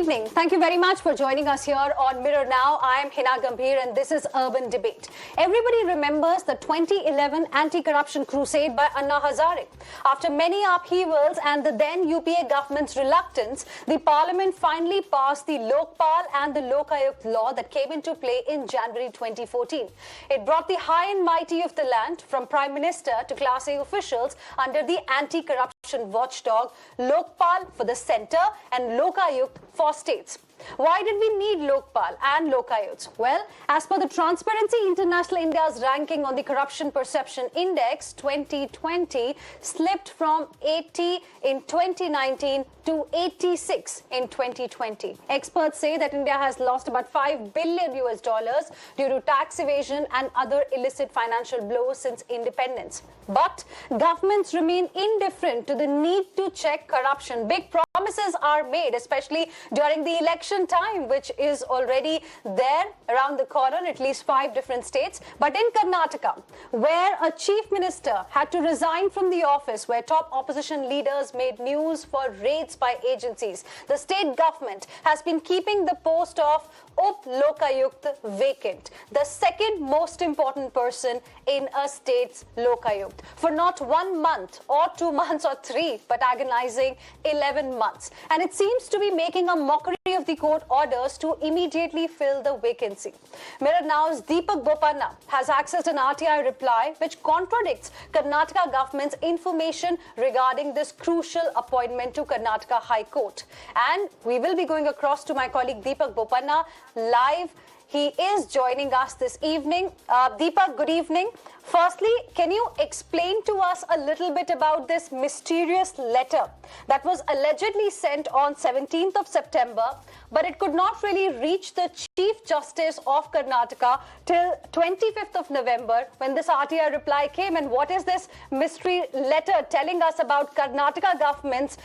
evening. Thank you very much for joining us here on Mirror Now. I am Hina Gambhir and this is Urban Debate. Everybody remembers the 2011 anti-corruption crusade by Anna Hazare. After many upheavals and the then UPA government's reluctance, the parliament finally passed the Lokpal and the Lokayukt law that came into play in January 2014. It brought the high and mighty of the land, from Prime Minister to Class A officials, under the anti-corruption watchdog Lokpal for the centre and Lokayukt for states. Why did we need Lokpal and Lokayukt? Well, as per the Transparency International India's ranking on the Corruption Perception Index, 2020 slipped from 80 in 2019 to 86 in 2020. Experts say that India has lost about $5 billion due to tax evasion and other illicit financial blows since independence. But governments remain indifferent to the need to check corruption. Big promises are made, especially during the election time, which is already there around the corner in at least 5 different states. But in Karnataka, where a chief minister had to resign from the office, where top opposition leaders made news for raids by agencies, the state government has been keeping the post of Up Lokayukt vacant, the second most important person in a state's Lokayukt, for not 1 month or 2 months or 3, but agonizing 11 months. And it seems to be making a mockery of the court orders to immediately fill the vacancy. Mirror Now's Deepak Bopanna has accessed an RTI reply which contradicts Karnataka government's information regarding this crucial appointment to Karnataka High Court. And we will be going across to my colleague Deepak Bopanna live. He is joining us this evening. Deepak, good evening. Firstly, can you explain to us a little bit about this mysterious letter that was allegedly sent on 17th of September, but it could not really reach the Chief Justice of Karnataka till 25th of November when this RTI reply came? And what is this mystery letter telling us about Karnataka government's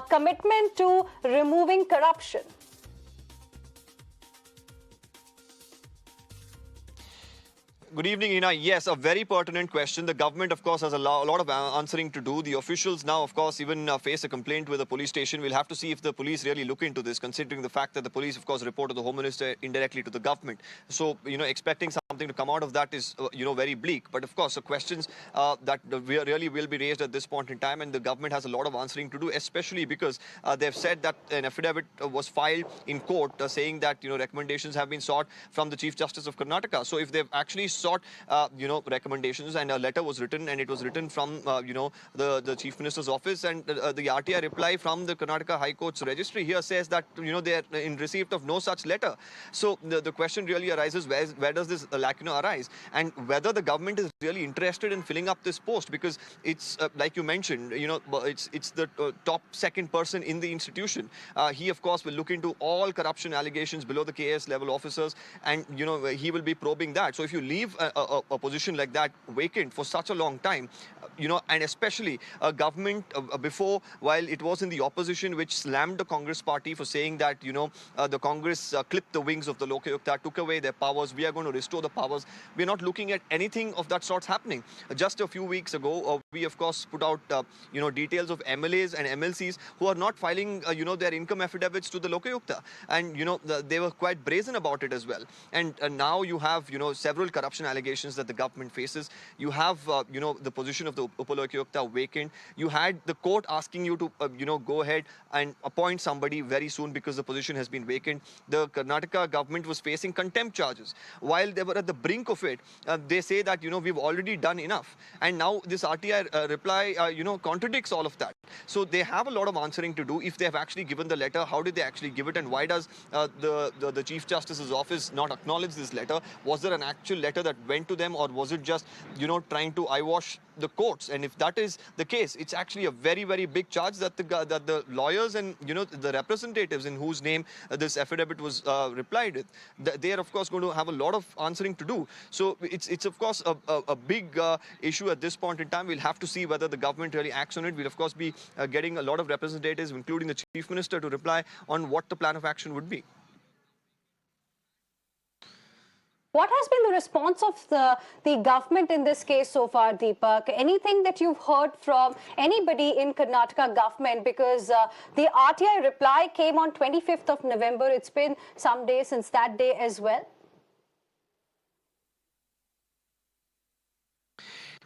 commitment to removing corruption? Good evening, Ina. Yes, a very pertinent question. The government, of course, has a lot of answering to do. The officials now, of course, even face a complaint with the police station. We'll have to see if the police really look into this, considering the fact that the police, of course, reported the Home Minister indirectly to the government. So, expecting something to come out of that is, very bleak. But, of course, the questions that really will be raised at this point in time, and the government has a lot of answering to do, especially because they've said that an affidavit was filed in court saying that, recommendations have been sought from the Chief Justice of Karnataka. So, if they've actually sought recommendations, and a letter was written, and it was written from the Chief Minister's office, and the RTI reply from the Karnataka High Court's registry here says that they are in receipt of no such letter. So the question really arises, where does this lacuna arise, and whether the government is really interested in filling up this post, because it's like you mentioned, it's the top second person in the institution. He, of course, will look into all corruption allegations below the KS level officers, and he will be probing that. So if you leave a position like that vacant for such a long time, and especially a government before, while it was in the opposition, which slammed the Congress party for saying that, the Congress clipped the wings of the Lokayukta, took away their powers, we are going to restore the powers. We're not looking at anything of that sort happening. Just a few weeks ago, we, of course, put out, details of MLAs and MLCs who are not filing, their income affidavits to the Lokayukta. And, they were quite brazen about it as well. And now you have, several corruption allegations that the government faces. You have, the position of the Upalokayukta vacant. You had the court asking you to, go ahead and appoint somebody very soon because the position has been vacant. The Karnataka government was facing contempt charges. While they were at the brink of it, they say that, we've already done enough. And now this RTI reply, contradicts all of that. So they have a lot of answering to do. If they have actually given the letter, how did they actually give it, and why does the Chief Justice's office not acknowledge this letter? Was there an actual letter that went to them, or was it just, trying to eyewash the courts? And if that is the case, it's actually a very, very big charge that the lawyers and, the representatives in whose name this affidavit was replied with, they are, of course, going to have a lot of answering to do. So it's of course, a big issue at this point in time. We'll have to see whether the government really acts on it. We'll, of course, be getting a lot of representatives, including the Chief Minister, to reply on what the plan of action would be. What has been the response of the government in this case so far, Deepak? Anything that you've heard from anybody in Karnataka government? Because the RTI reply came on 25th of November. It's been some days since that day as well.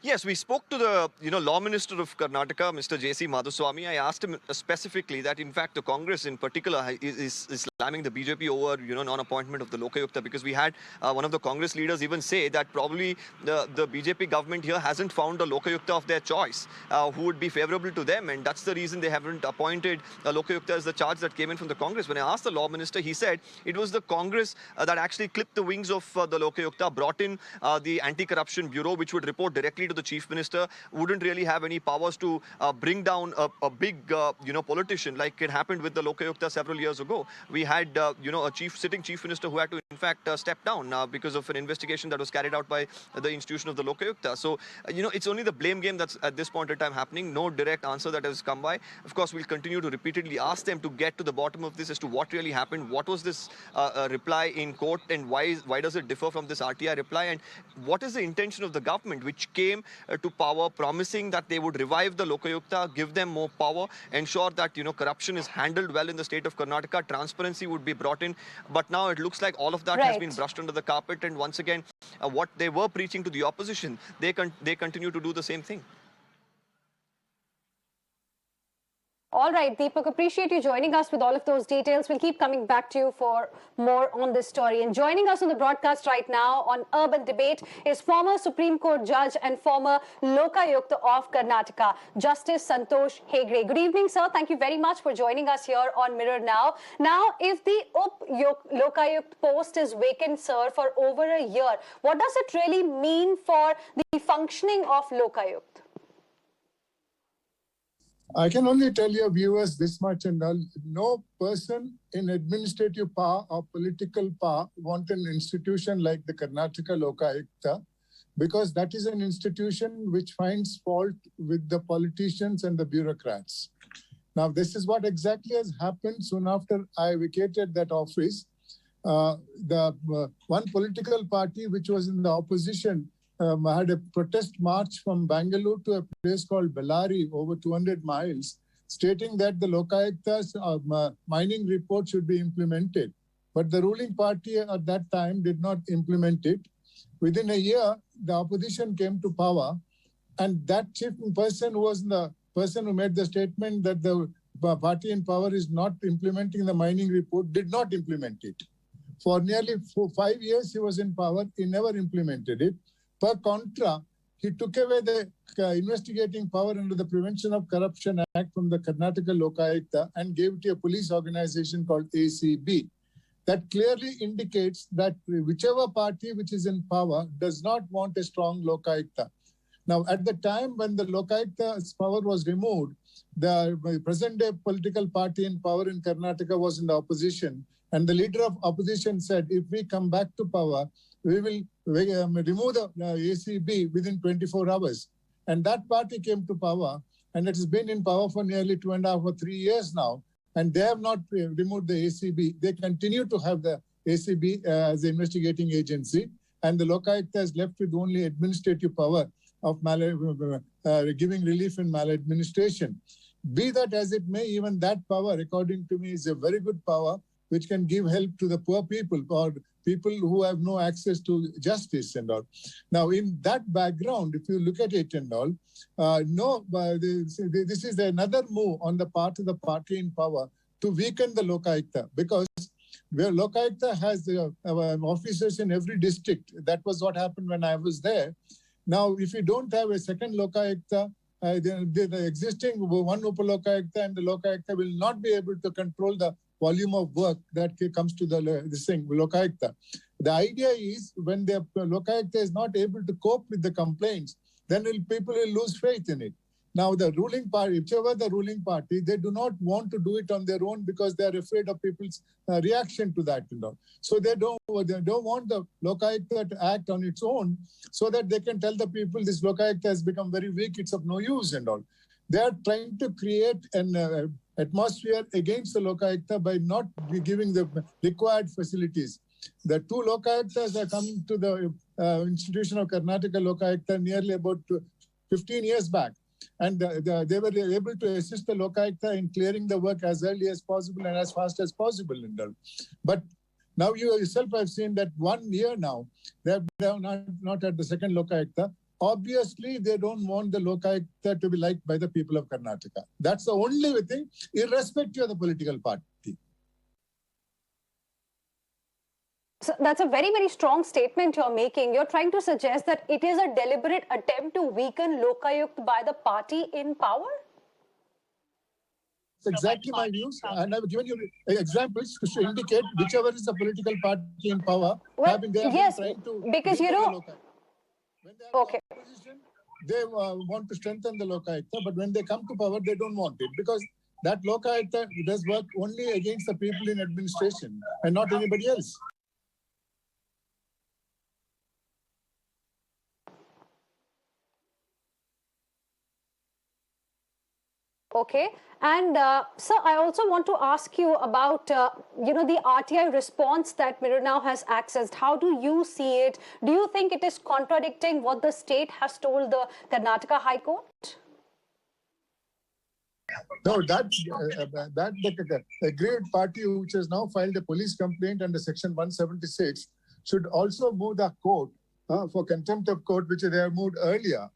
Yes, we spoke to the law minister of Karnataka, Mr. J.C. Madhuswamy. I asked him specifically that in fact the Congress in particular is slamming the BJP over non-appointment of the Lokayukta, because we had one of the Congress leaders even say that probably the BJP government here hasn't found a Lokayukta of their choice who would be favorable to them, and that's the reason they haven't appointed a Lokayukta as the charge that came in from the Congress. When I asked the law minister, he said it was the Congress that actually clipped the wings of the Lokayukta, brought in the Anti-Corruption Bureau, which would report directly to the chief minister, wouldn't really have any powers to bring down a big politician like it happened with the Lokayukta several years ago. We had a sitting chief minister who had to in fact step down because of an investigation that was carried out by the institution of the Lokayukta. So it's only the blame game that's at this point in time happening. No direct answer that has come by. Of course, we'll continue to repeatedly ask them to get to the bottom of this as to what really happened. What was this reply in court, and why does it differ from this RTI reply, and what is the intention of the government, which came to power promising that they would revive the Lokayukta, give them more power, ensure that corruption is handled well in the state of Karnataka, transparency would be brought in. But now it looks like all of that has been brushed under the carpet, and once again what they were preaching to the opposition, they continue to do the same thing. All right, Deepak, appreciate you joining us with all of those details. We'll keep coming back to you for more on this story. And joining us on the broadcast right now on Urban Debate is former Supreme Court judge and former Lokayukta of Karnataka, Justice Santosh Hegde. Good evening, sir. Thank you very much for joining us here on Mirror Now. Now, if the Lokayukta post is vacant, sir, for over a year, what does it really mean for the functioning of Lokayukta? I can only tell your viewers this much, and no person in administrative power or political power want an institution like the Karnataka Lokayukta, because that is an institution which finds fault with the politicians and the bureaucrats. Now, this is what exactly has happened soon after I vacated that office. One political party which was in the opposition had a protest march from Bangalore to a place called Bellary, over 200 miles, stating that the Lokayukta's mining report should be implemented. But the ruling party at that time did not implement it. Within a year, the opposition came to power, and that chief person was the person who made the statement that the party in power is not implementing the mining report, did not implement it. For nearly 5 years he was in power, he never implemented it. Per contra, he took away the investigating power under the Prevention of Corruption Act from the Karnataka Lokayukta and gave it to a police organization called ACB. That clearly indicates that whichever party which is in power does not want a strong Lokayukta. Now, at the time when the Lokayukta's power was removed, the present-day political party in power in Karnataka was in the opposition, and the leader of opposition said, if we come back to power, we will remove the ACB within 24 hours. And that party came to power, and it has been in power for nearly 2.5 or 3 years now. And they have not removed the ACB. They continue to have the ACB as the investigating agency. And the Lokayukta is left with only administrative power of giving relief in maladministration. Be that as it may, even that power, according to me, is a very good power which can give help to the poor people or people who have no access to justice and all. Now, in that background, if you look at it and all, this is another move on the part of the party in power to weaken the Lokayukta, because where Lokayukta has officers in every district. That was what happened when I was there. Now, if you don't have a second Lokayukta, the existing one Upalokayukta and the Lokayukta will not be able to control the volume of work that comes to the Lokayukta. The idea is when the Lokayukta is not able to cope with the complaints, then people will lose faith in it. Now, the ruling party, whichever the ruling party, they do not want to do it on their own because they are afraid of people's reaction to that. So they don't want the Lokayukta to act on its own so that they can tell the people this Lokayukta has become very weak, it's of no use and all. They are trying to create an atmosphere against the Lokayukta by not giving the required facilities. The two Lokayuktas are coming to the institution of Karnataka Lokayukta nearly about 15 years back. And they were able to assist the Lokayukta in clearing the work as early as possible and as fast as possible. But now you yourself have seen that 1 year now, they have not at the second Lokayukta. Obviously, they don't want the Lokayukta to be liked by the people of Karnataka. That's the only thing, irrespective of the political party. So that's a very, very strong statement you're making. You're trying to suggest that it is a deliberate attempt to weaken Lokayukt by the party in power? That's exactly my views. And I've given you examples to indicate whichever is the political party in power. Well, yes, trying to because you know... When they are okay. in opposition, they want to strengthen the Lokayukta, but when they come to power, they don't want it because that Lokayukta does work only against the people in administration and not anybody else. Okay. And sir, I also want to ask you about, the RTI response that Mirror Now has accessed. How do you see it? Do you think it is contradicting what the state has told the Karnataka High Court? No, the aggrieved party which has now filed a police complaint under Section 176 should also move the court for contempt of court, which they have moved earlier.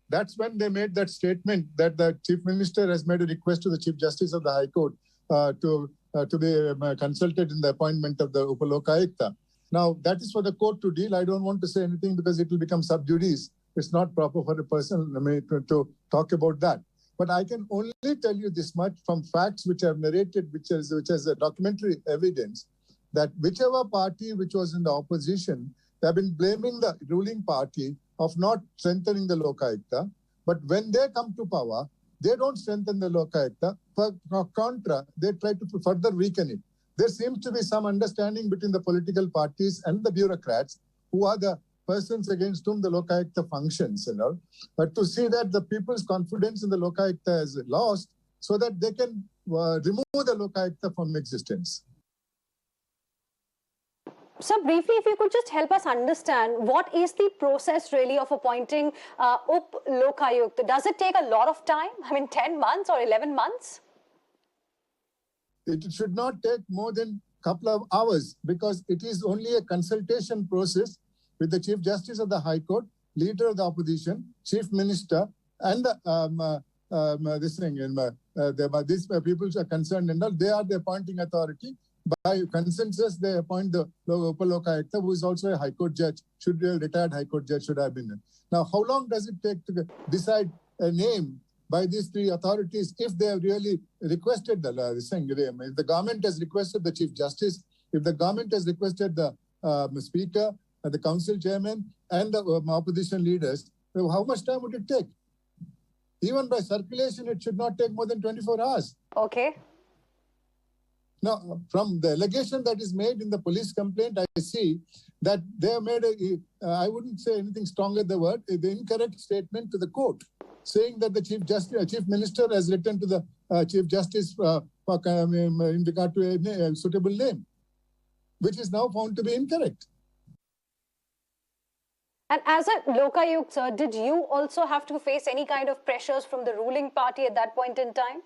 That's when they made that statement that the Chief Minister has made a request to the Chief Justice of the High Court to be consulted in the appointment of the Upalokayukta. Now, that is for the court to deal. I don't want to say anything because it will become sub judice. It's not proper for a person to talk about that. But I can only tell you this much from facts which I have narrated, which is a documentary evidence, that whichever party which was in the opposition, they have been blaming the ruling party of not strengthening the Lokayukta. But when they come to power, they don't strengthen the Lokayukta. For contra, they try to further weaken it. There seems to be some understanding between the political parties and the bureaucrats who are the persons against whom the Lokayukta functions. But to see that the people's confidence in the Lokayukta is lost so that they can remove the Lokayukta from existence. So briefly, if you could just help us understand, what is the process really of appointing Lokayukt? Does it take a lot of time? I mean, 10 months or 11 months? It should not take more than a couple of hours because it is only a consultation process with the Chief Justice of the High Court, Leader of the Opposition, Chief Minister, and these people are concerned and all. They are the appointing authority. By consensus, they appoint the Upalokayukta, who is also a High Court judge, should be a retired High Court judge, should have been there. Now, how long does it take to decide a name by these three authorities if they have really requested if the government has requested the Chief Justice, if the government has requested the Speaker, the Council Chairman, and the opposition leaders, how much time would it take? Even by circulation, it should not take more than 24 hours. Okay. Now, from the allegation that is made in the police complaint, I see that they have made I wouldn't say anything stronger the word, the incorrect statement to the court, saying that the Chief Minister has written to the Chief Justice in regard to a suitable name, which is now found to be incorrect. And as a Lokayukt, sir, did you also have to face any kind of pressures from the ruling party at that point in time?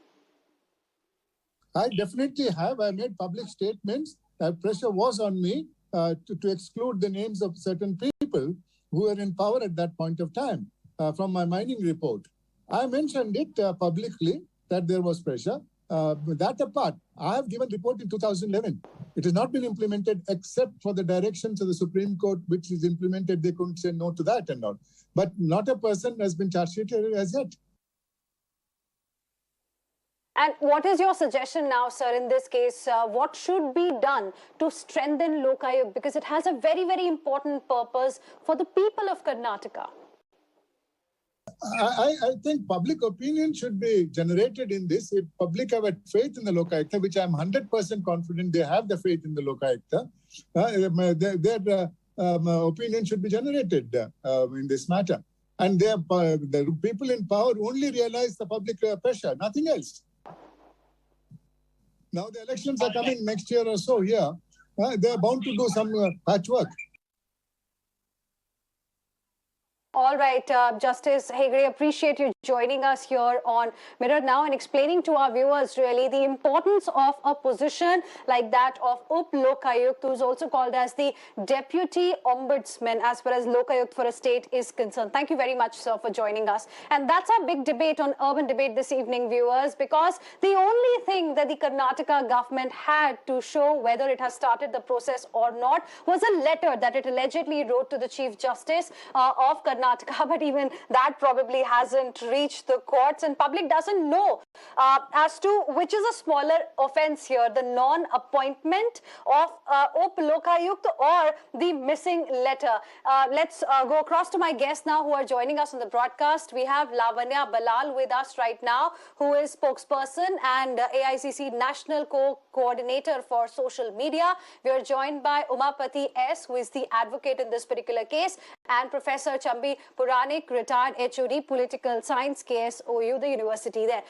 I definitely have. I made public statements. Pressure was on me to exclude the names of certain people who were in power at that point of time from my mining report. I mentioned it publicly that there was pressure. That apart, I have given report in 2011. It has not been implemented except for the directions of the Supreme Court, which is implemented. They couldn't say no to that and all. But not a person has been charged as yet. And what is your suggestion now, sir, in this case? What should be done to strengthen Lokayukt? Because it has a very, very important purpose for the people of Karnataka. I think public opinion should be generated in this. If public have faith in the Lokayukta, which I'm 100% confident they have the faith in the Lokayukta, their opinion should be generated in this matter. And the people in power only realize the public pressure, nothing else. Now the elections are coming next year or so here. They're bound to do some patchwork. All right, Justice Hegde, appreciate you joining us here on Mirror Now and explaining to our viewers really the importance of a position like that of Up Lokayukt, who is also called as the Deputy Ombudsman as far as Lokayukt for a state is concerned. Thank you very much, sir, for joining us. And that's our big debate on Urban Debate this evening, viewers, because the only thing that the Karnataka government had to show whether it has started the process or not was a letter that it allegedly wrote to the Chief Justice of Karnataka. But even that probably hasn't reached the courts, and public doesn't know as to which is a smaller offense here, the non-appointment of Up Lokayukt or the missing letter. Let's go across to my guests now who are joining us on the broadcast. We have Lavanya Balal with us right now, who is spokesperson and AICC National Co-Coordinator for Social Media. We are joined by Umapati S, who is the advocate in this particular case, and Professor Chambi Puranik, retired HOD, Political Science, KSOU, the university there.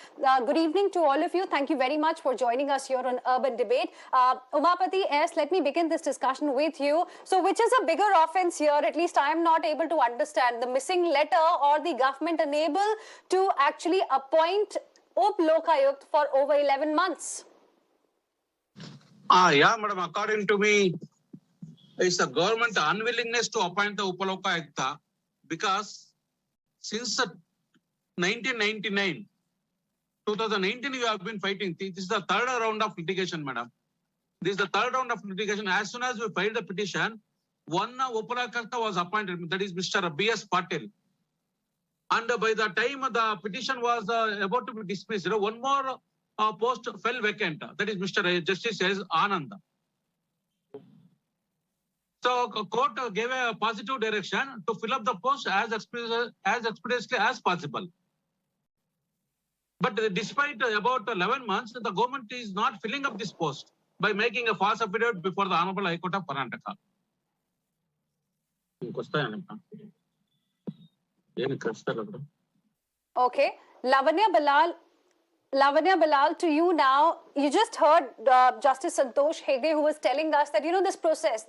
Good evening to all of you. Thank you very much for joining us here on Urban Debate. Umapati S, let me begin this discussion with you. So which is a bigger offense here? At least I am not able to understand, the missing letter or the government unable to actually appoint Up Lokayukt for over 11 months? Yeah, madam, according to me, it's the government unwillingness to appoint the Up Lokayukta, because since 1999, 2019, you have been fighting. This is the third round of litigation, madam. This is the third round of litigation. As soon as we filed the petition, one Up Lokayukta was appointed, that is Mr. B.S. Patil. And by the time the petition was about to be dismissed, one more post fell vacant, that is Mr. Justice S. Anand. So court gave a positive direction to fill up the post as expeditiously as possible. But despite about 11 months, the government is not filling up this post by making a false affidavit before the Honorable High Court of Karnataka. Okay, Lavanya Balal, to you now. You just heard Justice Santosh Hegde, who was telling us that,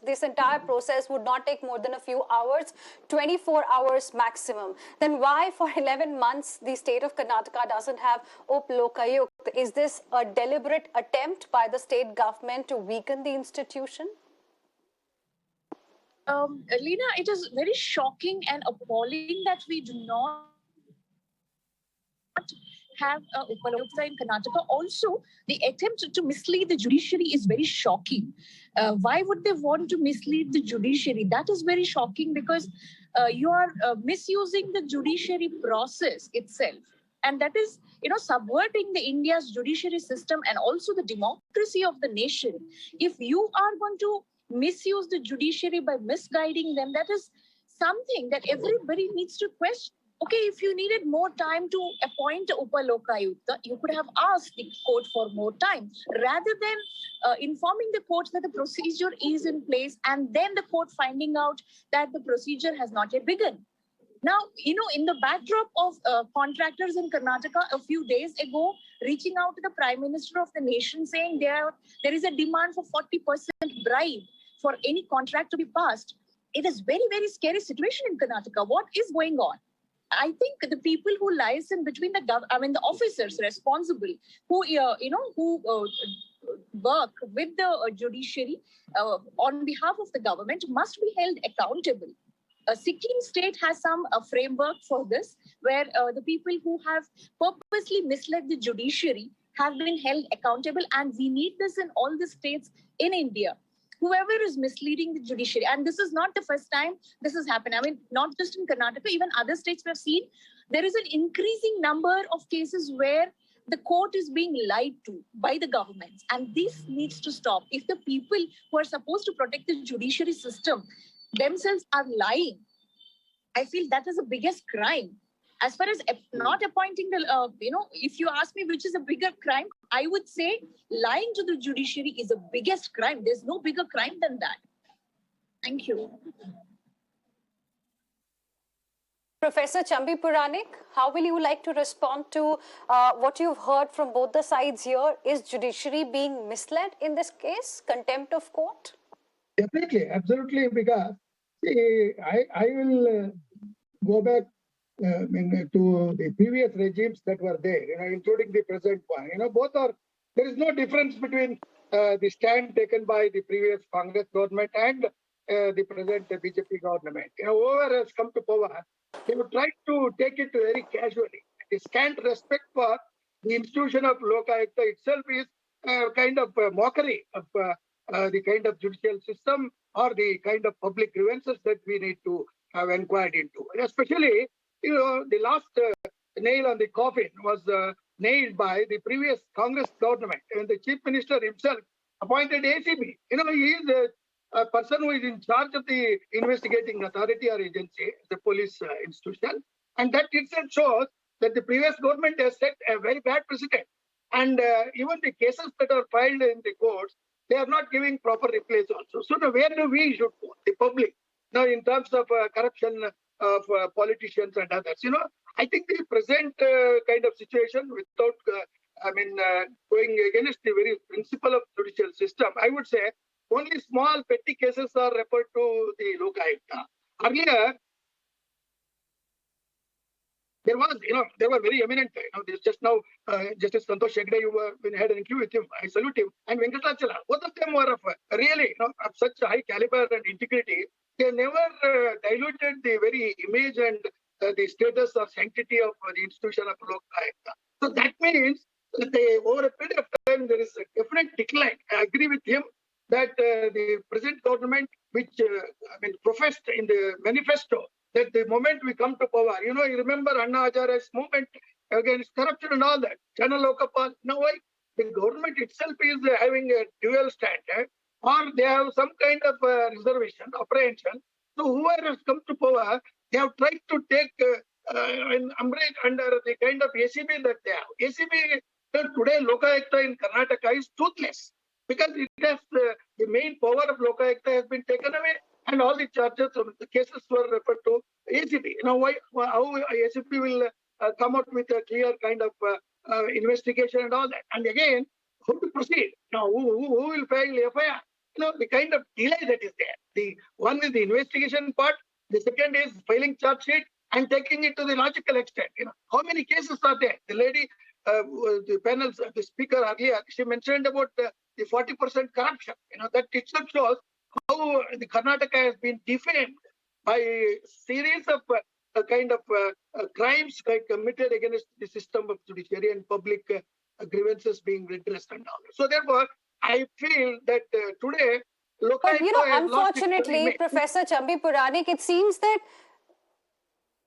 this entire process would not take more than a few hours, 24 hours maximum. Then why for 11 months the state of Karnataka doesn't have Up Lokayukt? Is this a deliberate attempt by the state government to weaken the institution? Lena, it is very shocking and appalling that we do not have Up Lokayukta in Karnataka. Also, the attempt to mislead the judiciary is very shocking. Why would they want to mislead the judiciary? That is very shocking, because you are misusing the judiciary process itself. And that is, subverting the India's judiciary system and also the democracy of the nation. If you are going to misuse the judiciary by misguiding them, that is something that everybody needs to question. Okay, if you needed more time to appoint Up Lokayukta, you could have asked the court for more time, rather than informing the court that the procedure is in place and then the court finding out that the procedure has not yet begun. Now, in the backdrop of contractors in Karnataka a few days ago, reaching out to the Prime Minister of the nation saying there is a demand for 40% bribe for any contract to be passed. It is very, very scary situation in Karnataka. What is going on? I think the people who liaise in between the officers responsible who work with the judiciary on behalf of the government must be held accountable. Sikkim state has some framework for this, where the people who have purposely misled the judiciary have been held accountable, and we need this in all the states in India. Whoever is misleading the judiciary, and this is not the first time this has happened. I mean, not just in Karnataka, even other states we have seen, there is an increasing number of cases where the court is being lied to by the governments, and this needs to stop. If the people who are supposed to protect the judiciary system themselves are lying, I feel that is the biggest crime. As far as not appointing the, if you ask me which is a bigger crime, I would say lying to the judiciary is the biggest crime. There's no bigger crime than that. Thank you. Professor Chambi Puranik, how will you like to respond to what you've heard from both the sides here? Is judiciary being misled in this case? Contempt of court? Definitely, absolutely, because see, I will go back to the previous regimes that were there, including the present one. Both are, there is no difference between the stand taken by the previous Congress government and the present BJP government. Whoever has come to power, they would try to take it very casually. The scant respect for the institution of Lokayukta itself is kind of a mockery of the kind of judicial system or the kind of public grievances that we need to have inquired into. Especially, the last nail on the coffin was nailed by the previous Congress government, and the Chief Minister himself appointed ACB. He is a person who is in charge of the investigating authority or agency, the police institution, and that itself shows that the previous government has set a very bad precedent. And even the cases that are filed in the courts, they are not giving proper replies also. So now where do we should go, the public, now in terms of corruption of politicians and others? I think the present kind of situation, without going against the very principle of judicial system, I would say only small petty cases are referred to the Lokayukta. Earlier, they were very eminent. Just now, Justice Santosh Hegde, you had an interview with him. I salute him. And Venkatachala, both of them were of really, of such high caliber and integrity. They never diluted the very image and the status or sanctity of the institution of Lokayukta. So that means that over a period of time, there is a definite decline. I agree with him that the present government, which professed in the manifesto, that the moment we come to power, you remember Anna Hazara's movement against corruption and all that, Channel Lokapal. Now, why? The government itself is having a dual standard, or they have some kind of reservation, apprehension. So whoever has come to power, they have tried to take an umbrella under the kind of ACB that they have. ACB today, Lokayukta in Karnataka is toothless because it has the main power of Lokayukta has been taken away. And all the charges, the cases were referred to ACB. How ACB will come out with a clear kind of investigation and all that. And again, how to proceed? Now, who will file FIR? The kind of delay that is there. The one is the investigation part. The second is filing charge sheet and taking it to the logical extent. How many cases are there? The lady, the panel, the speaker earlier, she mentioned about the 40% corruption. That itself shows how the Karnataka has been defamed by a series of crimes committed against the system of judiciary and public grievances being redressed and all. So therefore, I feel that today, but unfortunately, Professor Chambi Puranik, it seems that.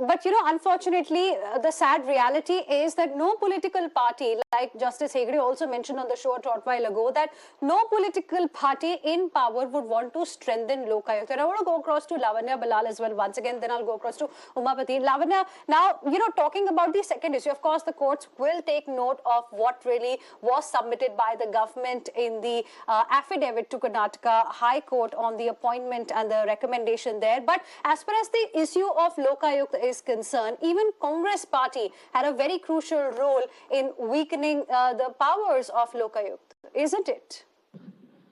But unfortunately, the sad reality is that no political party, like Justice Hegde also mentioned on the show a short while ago, that no political party in power would want to strengthen Lokayukta. I want to go across to Lavanya Balal as well once again, then I'll go across to Umapati. Lavanya, now, talking about the second issue, of course, the courts will take note of what really was submitted by the government in the affidavit to Karnataka High Court on the appointment and the recommendation there. But as far as the issue of Lokayukta is concerned, even Congress party had a very crucial role in weakening the powers of Lokayukta, isn't it?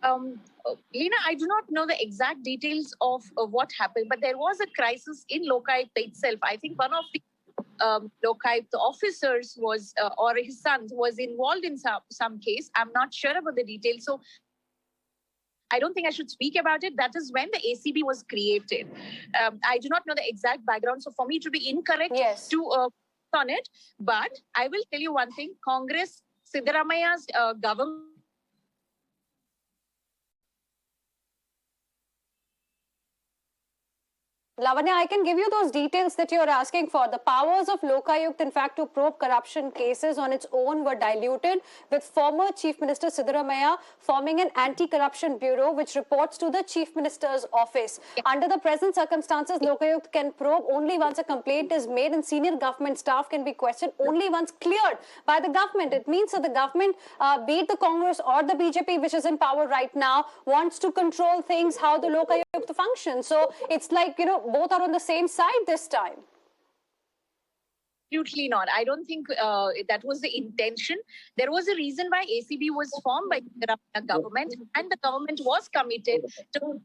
Lena, I do not know the exact details of what happened, but there was a crisis in Lokayukta itself. I think one of the Lokayukta officers was, or his son was involved in some case. I'm not sure about the details. So I don't think I should speak about it. That is when the ACB was created. I do not know the exact background. So for me to be incorrect to on it, but I will tell you one thing. Congress, Siddaramaya's government, Lavanya, I can give you those details that you're asking for. The powers of Lokayukta, in fact, to probe corruption cases on its own were diluted, with former Chief Minister Siddaramaiah forming an anti-corruption bureau which reports to the Chief Minister's office. Under the present circumstances, Lokayukta can probe only once a complaint is made, and senior government staff can be questioned only once cleared by the government. It means that the government, be it the Congress or the BJP, which is in power right now, wants to control things, how the Lokayukta functions. So it's like, both are on the same side this time. Absolutely not. I don't think that was the intention. There was a reason why ACB was formed by the government, and the government was committed to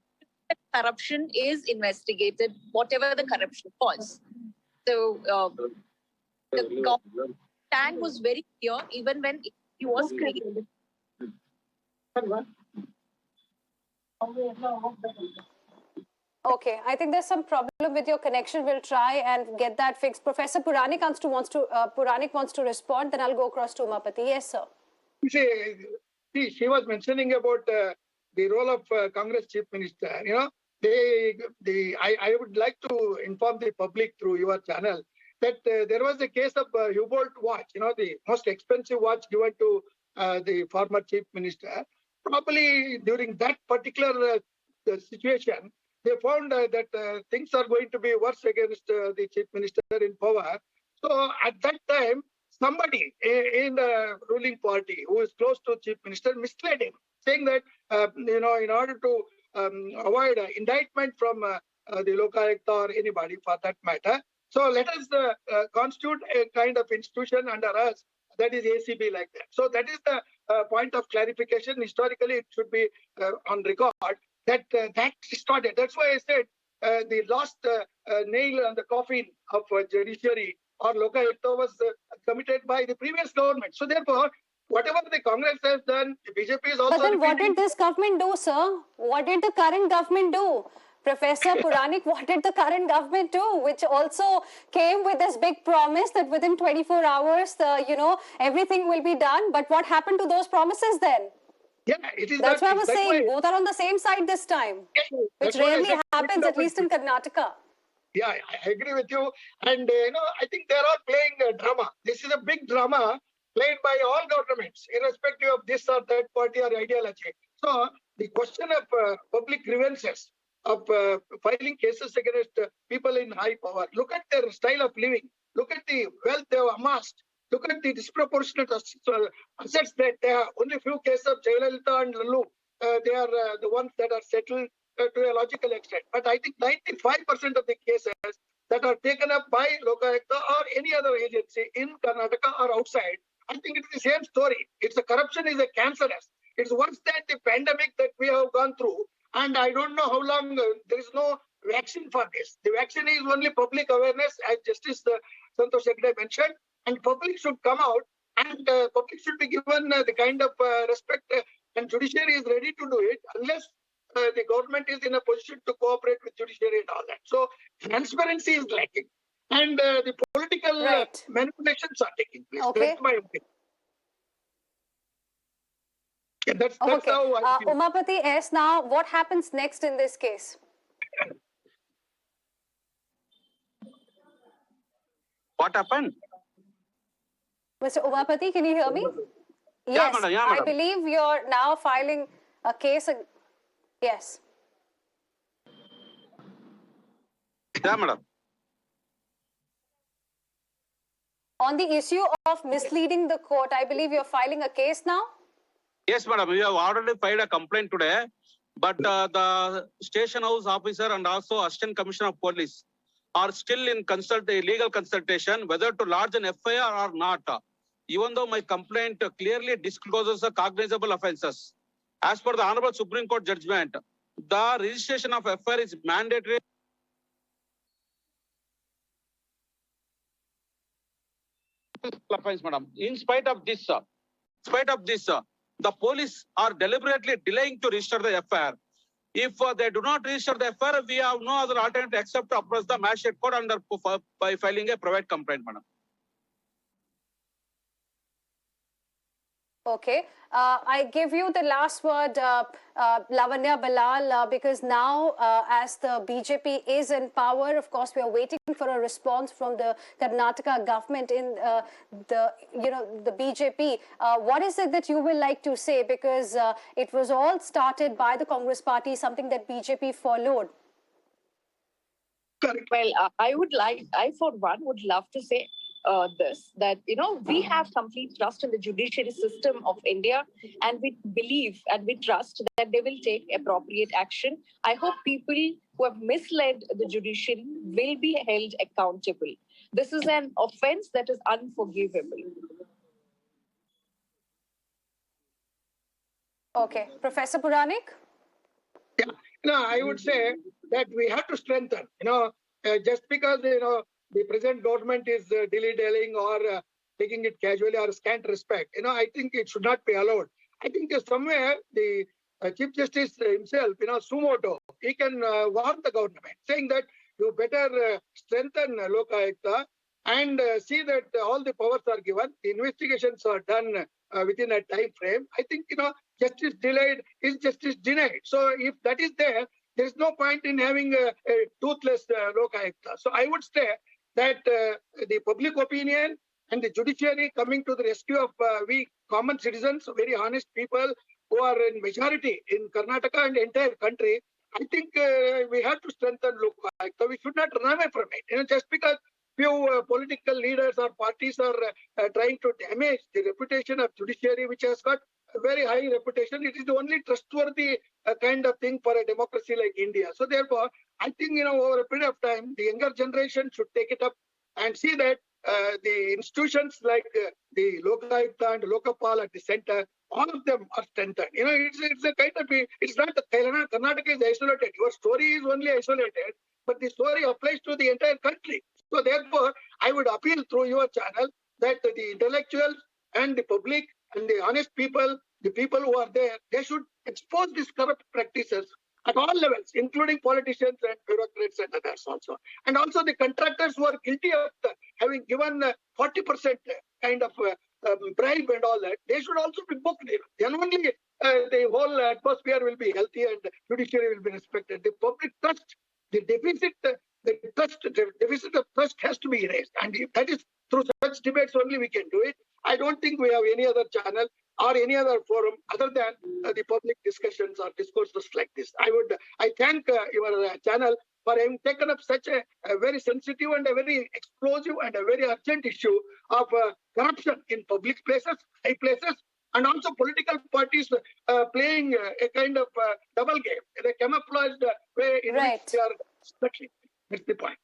corruption is investigated, whatever the corruption was. So the stand was very clear even when he was created. Okay, I think there's some problem with your connection. We'll try and get that fixed. Professor Puranik wants to respond. Then I'll go across to Umapati. Yes, sir. She was mentioning about the role of Congress Chief Minister. You know, I would like to inform the public through your channel that there was a case of Hublot watch. You know, the most expensive watch given to the former Chief Minister. Probably during that particular situation, they found that things are going to be worse against the Chief Minister in power. So at that time, somebody in the ruling party who is close to Chief Minister misled him, saying that, you know, in order to avoid indictment from the Lokayukta or anybody for that matter, so let us constitute a kind of institution under us that is ACB like that. So that is the point of clarification. Historically, it should be on record that that started. That's why I said the last nail on the coffin of judiciary or Lokayukta was committed by the previous government. So therefore, whatever the Congress has done, the BJP is also. But then what did this government do, sir? What did the current government do? Professor Puranik, what did the current government do? Which also came with this big promise that within 24 hours, you know, everything will be done. But what happened to those promises then? Yeah, it is. That's what I was saying. Both are on the same side this time, which rarely happens, at least in Karnataka. Yeah, I agree with you. And, you know, I think they are all playing a drama. This is a big drama played by all governments, irrespective of this or that party or ideology. So the question of public grievances, of filing cases against people in high power, look at their style of living, look at the wealth they have amassed, look at the disproportionate assets that they have. Only few cases of Jayalalitha and Lalu, they are the ones that are settled to a logical extent. But I think 95% of the cases that are taken up by Lokayukta or any other agency in Karnataka or outside, I think it's the same story. It's a corruption is a cancerous. It's worse than the pandemic that we have gone through. And I don't know how long, there is no vaccine for this. The vaccine is only public awareness, as Justice Santosh Hegde mentioned, and public should come out and public should be given the kind of respect and judiciary is ready to do it unless the government is in a position to cooperate with judiciary and all that. So transparency is lacking and the political manipulations are taking place. Okay. That's my opinion. Yeah, that's Okay. how I feel. Umapati S, now what happens next in this case? What happened? Mr. Umapati, can you hear me? Yeah, Yes, madam, yeah, I madam. believe you're now filing a case. Yes. Yeah, madam. On the issue of misleading the court, I believe you're filing a case now? Yes, madam. We have already filed a complaint today, but the station house officer and also assistant commissioner of police are still in legal consultation whether to lodge an FIR or not. Even though my complaint clearly discloses the cognizable offences. As per the Honorable Supreme Court judgment, the registration of FIR is mandatory. Offense, madam. In spite of this, the police are deliberately delaying to register the FIR. If they do not register the FIR, we have no other alternative except to approach the magistrate court by filing a private complaint, madam. Okay. I give you the last word, Lavanya Bilal, because now as the BJP is in power, of course, we are waiting for a response from the Karnataka government in the BJP. What is it that you will like to say? Because it was all started by the Congress party, something that BJP followed. Well, I for one would love to say that, we have complete trust in the judiciary system of India, and we believe and we trust that they will take appropriate action. I hope people who have misled the judiciary will be held accountable. This is an offense that is unforgivable. Okay. Professor Puranik? Yeah, I would say that we have to strengthen. Just because the present government is dilly-dallying or taking it casually or scant respect, I think it should not be allowed. I think somewhere the Chief Justice himself, Sumoto, he can warn the government, saying that you better strengthen Lokayukta and see that all the powers are given, the investigations are done within a time frame. I think, justice delayed is justice denied. So if that is there, there is no point in having a toothless Lokayukta. So I would say that the public opinion and the judiciary coming to the rescue of we common citizens, very honest people who are in majority in Karnataka and the entire country, I think we have to strengthen Lokayukta. We should not run away from it. Just because few political leaders or parties are trying to damage the reputation of judiciary, which has got a very high reputation. It is the only trustworthy kind of thing for a democracy like India. So therefore, I think, over a period of time, the younger generation should take it up and see that the institutions like the Lokayukta and Lokapal at the center, all of them are strengthened. It's a kind of, it's not the Karnataka is isolated. Your story is only isolated, but the story applies to the entire country. So therefore, I would appeal through your channel that the intellectuals and the public and the honest people, the people who are there, they should expose these corrupt practices at all levels, including politicians and bureaucrats and others also. And also the contractors who are guilty of having given 40% kind of bribe and all that, they should also be booked. Then only the whole atmosphere will be healthy and judiciary will be respected. The public trust, the deficit of trust has to be erased. And if that is through such debates only we can do it. I don't think we have any other channel or any other forum other than the public discussions or discourses like this. I thank your channel for having taken up such a very sensitive and a very explosive and a very urgent issue of corruption in public places, high places, and also political parties playing a kind of double game, in a camouflaged way in which they are struggling. That's the point.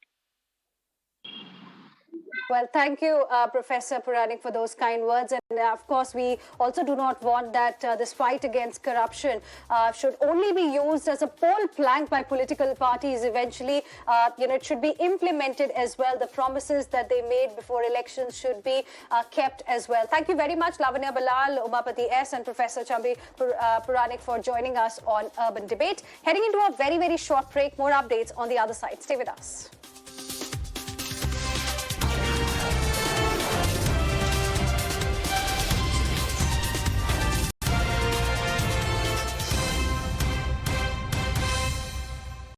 Well, thank you, Professor Puranik, for those kind words. And of course, we also do not want that this fight against corruption should only be used as a pole plank by political parties. Eventually, it should be implemented as well. The promises that they made before elections should be kept as well. Thank you very much, Lavanya Balal, Umapati S, and Professor Chambi Puranik for joining us on Urban Debate. Heading into a very, very short break. More updates on the other side. Stay with us.